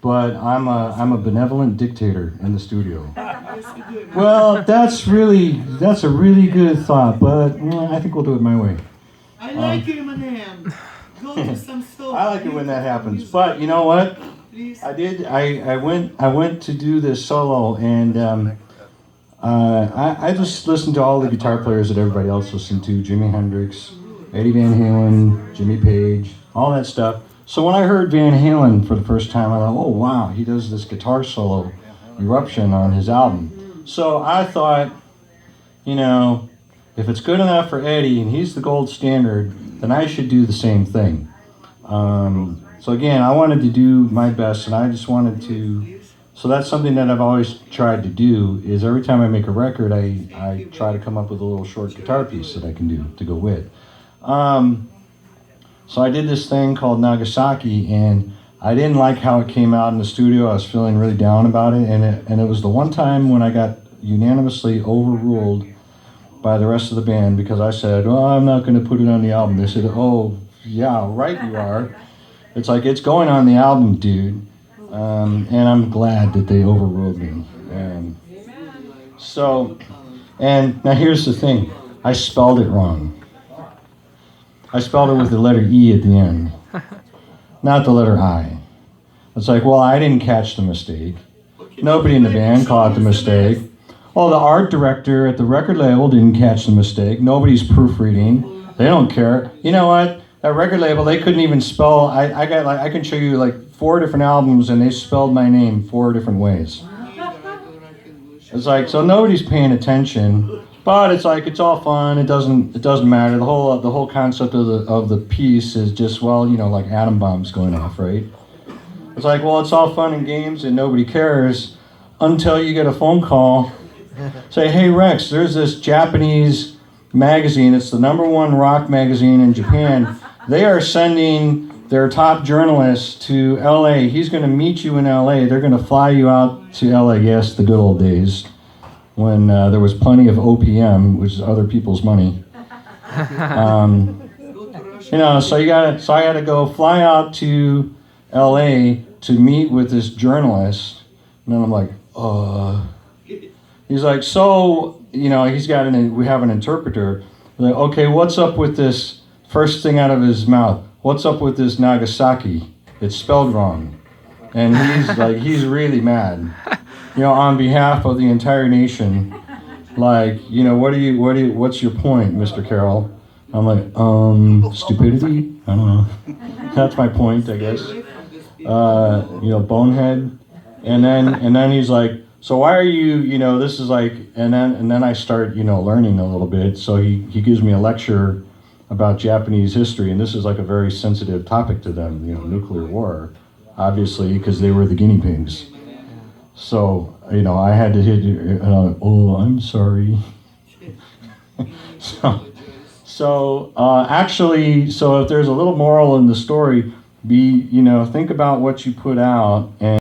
But I'm a benevolent dictator in the studio. Well, that's a really good thought, but I think we'll do it my way. I like you, Eminem. Go to some store. I like it when that happens, but you know what? Please. I went to do this solo, and I just listened to all the guitar players that everybody else listened to: Jimi Hendrix, Eddie Van Halen, Jimmy Page, all that stuff. So when I heard Van Halen for the first time, I thought, oh wow, he does this guitar solo, Eruption, on his album. So I thought, you know, if it's good enough for Eddie and he's the gold standard, then I should do the same thing. So again, I wanted to do my best, and I just wanted to. So that's something that I've always tried to do. Is every time I make a record, I try to come up with a little short guitar piece that I can do to go with. So I did this thing called Nagasaki, and I didn't like how it came out in the studio. I was feeling really down about it, and it was the one time when I got unanimously overruled by the rest of the band because I said, "Oh, I'm not going to put it on the album." They said, "Oh, yeah, right you are." It's like, it's going on the album, dude. And I'm glad that they overruled me. And now here's the thing. I spelled it wrong. I spelled it with the letter E at the end, not the letter I. It's like, well, I didn't catch the mistake. Nobody in the band caught the mistake. Oh, the art director at the record label didn't catch the mistake. Nobody's proofreading. They don't care. You know what? That record label, they couldn't even spell. I can show you like 4 different albums, and they spelled my name 4 different ways. It's like, so nobody's paying attention, but it's like, it's all fun. It doesn't matter. The whole concept of the piece is just, well, you know, like atom bombs going off, right? It's like, well, it's all fun and games, and nobody cares until you get a phone call. Say, hey Rex, there's this Japanese magazine. It's the #1 rock magazine in Japan. They are sending their top journalist to LA. He's going to meet you in LA. They're going to fly you out to LA. Yes, the good old days when there was plenty of OPM, which is other people's money. You know, so I had to go fly out to LA to meet with this journalist. And then I'm like, He's like, so, you know, we have an interpreter. We're like, okay, what's up with this? First thing out of his mouth, what's up with this Nagasaki? It's spelled wrong. And he's really mad. You know, on behalf of the entire nation, like, you know, what's your point, Mr. Carroll? I'm like, stupidity? I don't know. That's my point, I guess. You know, bonehead. And then he's like, so why are you, you know, this is like, and then I start, you know, learning a little bit. So he gives me a lecture about Japanese history, and this is like a very sensitive topic to them, you know, nuclear war, obviously, because they were the guinea pigs. So, you know, I had to hit, oh, I'm sorry. Actually, so if there's a little moral in the story, you know, think about what you put out, and